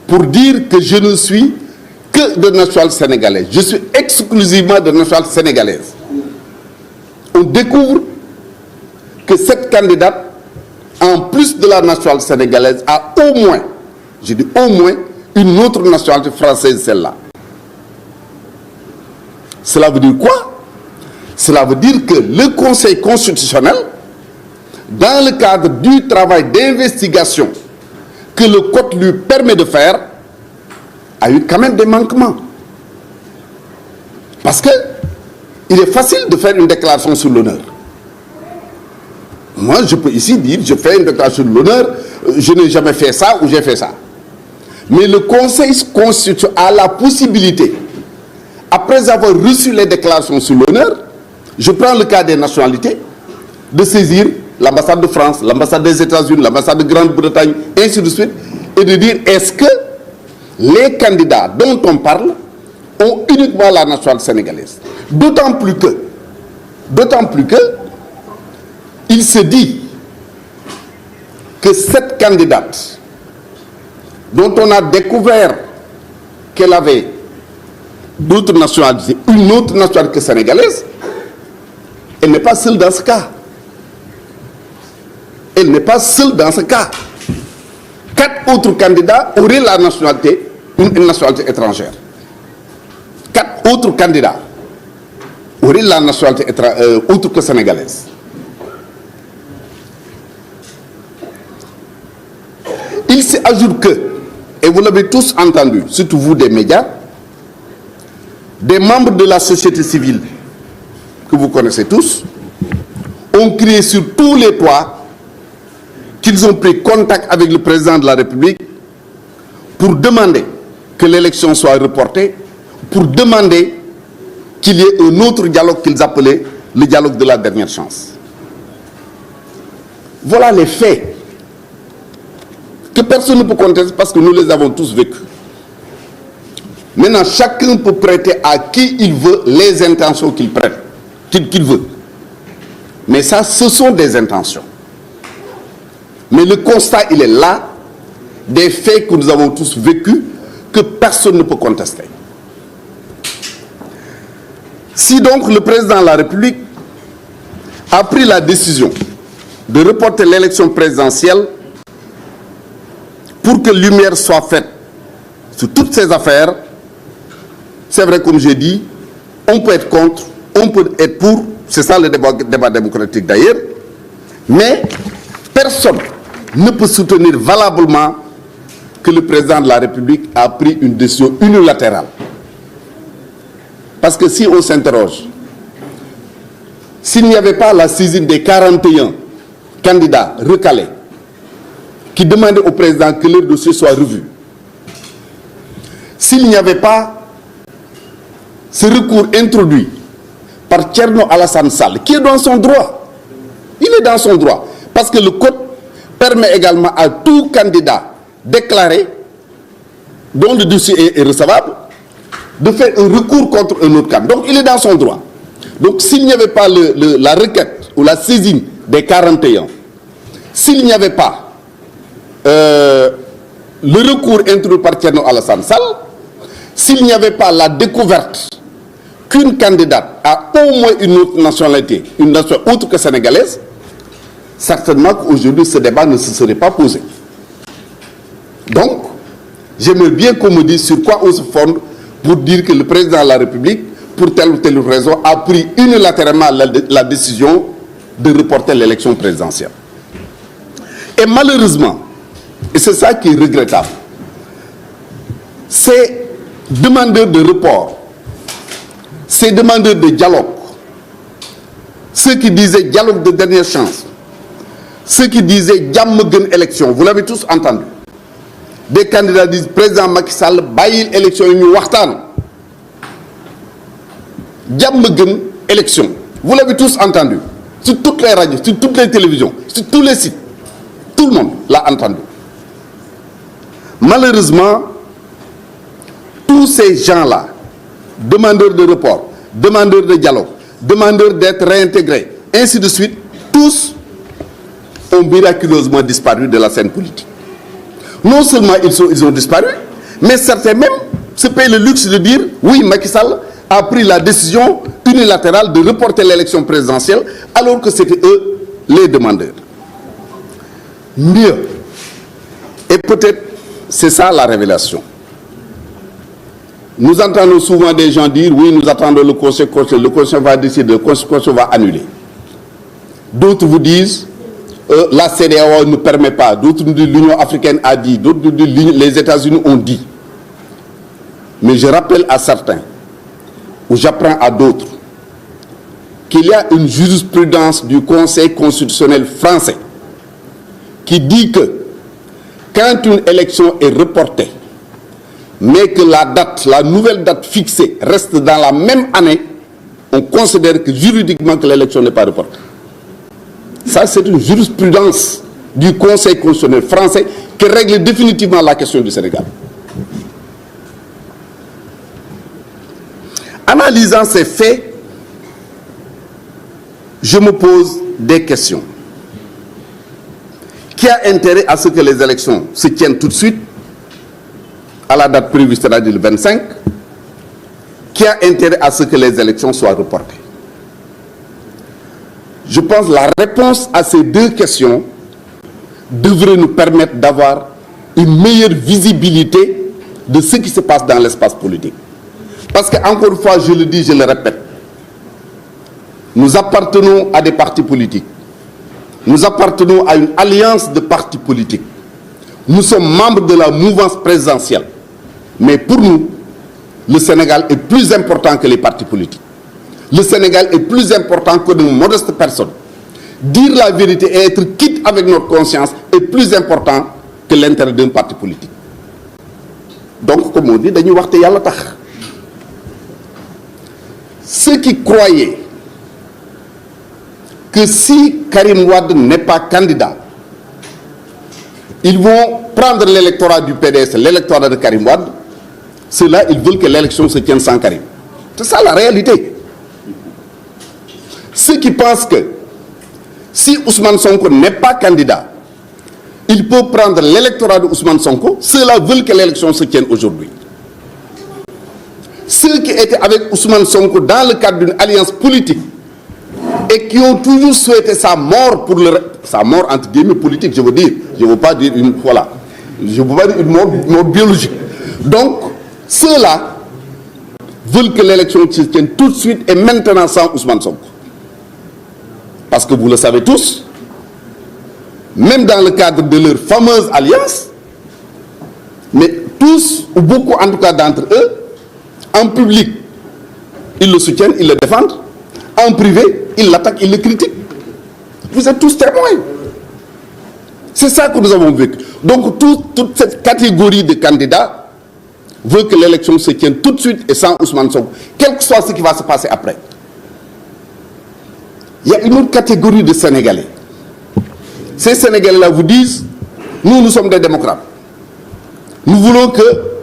pour dire que je ne suis que de nationalité sénégalaise. Je suis exclusivement de nationalité sénégalaise. On découvre que cette candidate, en plus de la nationalité sénégalaise, a au moins, je dis au moins, une autre nationalité française, celle-là. Cela veut dire quoi? Cela veut dire que le Conseil constitutionnel, dans le cadre du travail d'investigation que le code lui permet de faire, a eu quand même des manquements. Parce que il est facile de faire une déclaration sur l'honneur. Moi, je peux ici dire, je fais une déclaration sur l'honneur, je n'ai jamais fait ça ou j'ai fait ça. Mais le Conseil constitutionnel a la possibilité, après avoir reçu les déclarations sur l'honneur, je prends le cas des nationalités, de saisir l'ambassade de France, l'ambassade des États-Unis, l'ambassade de Grande-Bretagne, ainsi de suite, et de dire est-ce que les candidats dont on parle ont uniquement la nationalité sénégalaise. D'autant plus que, il se dit que cette candidate, dont on a découvert qu'elle avait d'autres nationalités, une autre nationalité sénégalaise, elle n'est pas seule dans ce cas. Elle n'est pas seule dans ce cas. 4 autres candidats auraient la nationalité, une nationalité étrangère. 4 autres candidats auraient la nationalité autre que sénégalaise. Il s'ajoute que, et vous l'avez tous entendu, surtout vous des médias, des membres de la société civile que vous connaissez tous, ont crié sur tous les toits qu'ils ont pris contact avec le président de la République pour demander que l'élection soit reportée, pour demander qu'il y ait un autre dialogue qu'ils appelaient le dialogue de la dernière chance. Voilà les faits que personne ne peut contester parce que nous les avons tous vécus. Maintenant, chacun peut prêter à qui il veut les intentions qu'il prête, qu'il veut. Mais ça, ce sont des intentions. Mais le constat, il est là, des faits que nous avons tous vécus, que personne ne peut contester. Si donc le président de la République a pris la décision de reporter l'élection présidentielle pour que lumière soit faite sur toutes ces affaires, c'est vrai, comme j'ai dit, on peut être contre, on peut être pour, c'est ça le débat démocratique d'ailleurs, mais personne ne peut soutenir valablement que le président de la République a pris une décision unilatérale. Parce que si on s'interroge, s'il n'y avait pas la saisine des 41 candidats recalés qui demandaient au président que leur dossier soit revu, s'il n'y avait pas ce recours introduit par Thierno Alassane Sall, qui est dans son droit, il est dans son droit, parce que le code permet également à tout candidat déclaré, dont le dossier est recevable, de faire un recours contre un autre candidat. Donc il est dans son droit. Donc s'il n'y avait pas la requête ou la saisine des 41, s'il n'y avait pas le recours introduit par Thierno Alassane Sall, s'il n'y avait pas la découverte qu'une candidate a au moins une autre nationalité, une nationalité autre que sénégalaise, certainement qu'aujourd'hui ce débat ne se serait pas posé. Donc, j'aimerais bien qu'on me dise sur quoi on se fonde pour dire que le président de la République, pour telle ou telle raison, a pris unilatéralement la décision de reporter l'élection présidentielle. Et malheureusement, et c'est ça qui est regrettable, ces demandeurs de report, ces demandeurs de dialogue, ceux qui disaient dialogue de dernière chance, ceux qui disaient jàmm gën élection, vous l'avez tous entendu. Des candidats disent président Macky Sall bàyyil élection yi ñu waxtaan jàmm gën élection, vous l'avez tous entendu sur toutes les radios, sur toutes les télévisions, sur tous les sites, tout le monde l'a entendu. Malheureusement, tous ces gens-là, demandeurs de report, demandeurs de dialogue, demandeurs d'être réintégrés, ainsi de suite, tous ont miraculeusement disparu de la scène politique. Non seulement ils ont disparu, Mais certains même se payent le luxe de dire oui, Macky Sall a pris la décision unilatérale de reporter l'élection présidentielle alors que c'était eux les demandeurs. Mieux, et peut-être c'est ça la révélation. Nous entendons souvent des gens dire oui, nous attendons le Conseil va décider, le Conseil va annuler. D'autres vous disent la CEDEAO ne permet pas, d'autres nous disent l'Union africaine a dit, d'autres nous disent les États-Unis ont dit. Mais je rappelle à certains, ou j'apprends à d'autres, qu'il y a une jurisprudence du Conseil constitutionnel français qui dit que quand une élection est reportée, mais que la nouvelle date fixée reste dans la même année, on considère que juridiquement que l'élection n'est pas reportée. Ça, c'est une jurisprudence du Conseil constitutionnel français qui règle définitivement la question du Sénégal. Analysant ces faits, je me pose des questions. Qui a intérêt à ce que les élections se tiennent tout de suite à la date prévue, c'est-à-dire le 25, qui a intérêt à ce que les élections soient reportées? Je pense que la réponse à ces deux questions devrait nous permettre d'avoir une meilleure visibilité de ce qui se passe dans l'espace politique. Parce qu'encore une fois, je le dis, je le répète, nous appartenons à des partis politiques. Nous appartenons à une alliance de partis politiques. Nous sommes membres de la mouvance présidentielle. Mais pour nous, le Sénégal est plus important que les partis politiques. Le Sénégal est plus important que de modestes personnes. Dire la vérité et être quitte avec notre conscience est plus important que l'intérêt d'un parti politique. Donc, comme on dit, dañuy wax te Yàlla tax. Ceux qui croyaient que si Karim Wade n'est pas candidat, ils vont prendre l'électorat du PDS, l'électorat de Karim Wade, ceux-là, ils veulent que l'élection se tienne sans Karim. C'est ça la réalité. Ceux qui pensent que si Ousmane Sonko n'est pas candidat, il peut prendre l'électorat de Ousmane Sonko, ceux-là veulent que l'élection se tienne aujourd'hui. Ceux qui étaient avec Ousmane Sonko dans le cadre d'une alliance politique et qui ont toujours souhaité sa mort sa mort entre guillemets politique, je veux dire, je ne veux pas dire une mort biologique. Donc, ceux-là veulent que l'élection se tienne tout de suite et maintenant sans Ousmane Sonko. Parce que vous le savez tous, même dans le cadre de leur fameuse alliance, mais tous, ou beaucoup en tout cas d'entre eux, en public, ils le soutiennent, ils le défendent. En privé, ils l'attaquent, ils le critiquent. Vous êtes tous témoins. C'est ça que nous avons vécu. Donc toute cette catégorie de candidats veut que l'élection se tienne tout de suite et sans Ousmane Sonko, quel que soit ce qui va se passer après. Il y a une autre catégorie de Sénégalais. Ces Sénégalais-là vous disent, nous sommes des démocrates. Nous voulons que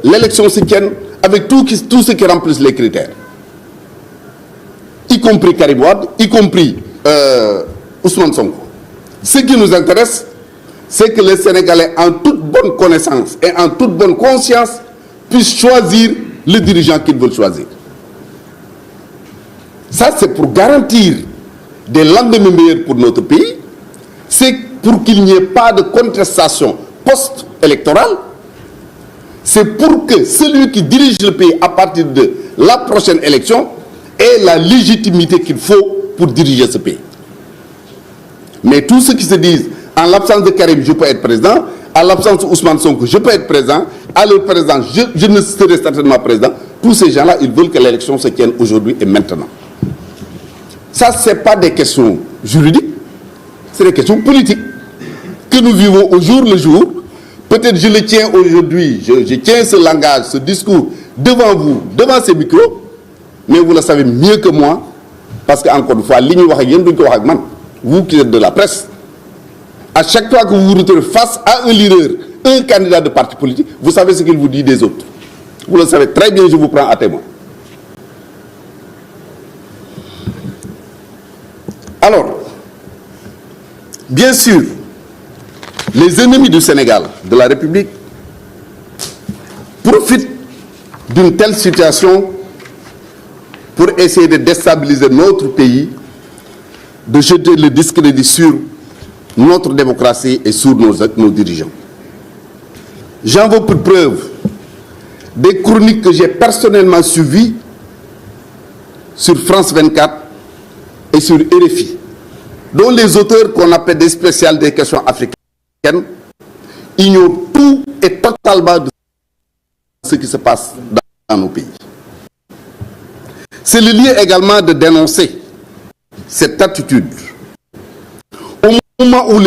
l'élection se tienne avec tout ceux qui remplissent les critères. Y compris Karim Wade, y compris Ousmane Sonko. Ce qui nous intéresse, c'est que les Sénégalais, en toute bonne connaissance et en toute bonne conscience, puissent choisir le dirigeant qu'ils veulent choisir. Ça, c'est pour garantir des lendemains meilleurs pour notre pays. C'est pour qu'il n'y ait pas de contestation post-électorale. C'est pour que celui qui dirige le pays à partir de la prochaine élection ait la légitimité qu'il faut pour diriger ce pays. Mais tous ceux qui se disent, en l'absence de Karim, je peux être président, à l'absence de Ousmane Sonko, je peux être président, à leur présence, je ne serai certainement président, tous ces gens-là, ils veulent que l'élection se tienne aujourd'hui et maintenant. Ça, ce n'est pas des questions juridiques, c'est des questions politiques que nous vivons au jour le jour. Peut-être je le tiens aujourd'hui, je tiens ce langage, ce discours devant vous, devant ces micros, mais vous le savez mieux que moi, parce qu'encore une fois, vous qui êtes de la presse, à chaque fois que vous vous retrouvez face à un leader, un candidat de parti politique, vous savez ce qu'il vous dit des autres. Vous le savez très bien, je vous prends à témoin. Alors, bien sûr, les ennemis du Sénégal, de la République, profitent d'une telle situation pour essayer de déstabiliser notre pays, de jeter le discrédit sur notre démocratie et sur nos dirigeants. J'en veux pour preuve des chroniques que j'ai personnellement suivies sur France 24 et sur RFI, dont les auteurs qu'on appelle des spécialistes des questions africaines ignorent tout et totalement de ce qui se passe dans nos pays. C'est le lieu également de dénoncer cette attitude. Au moment où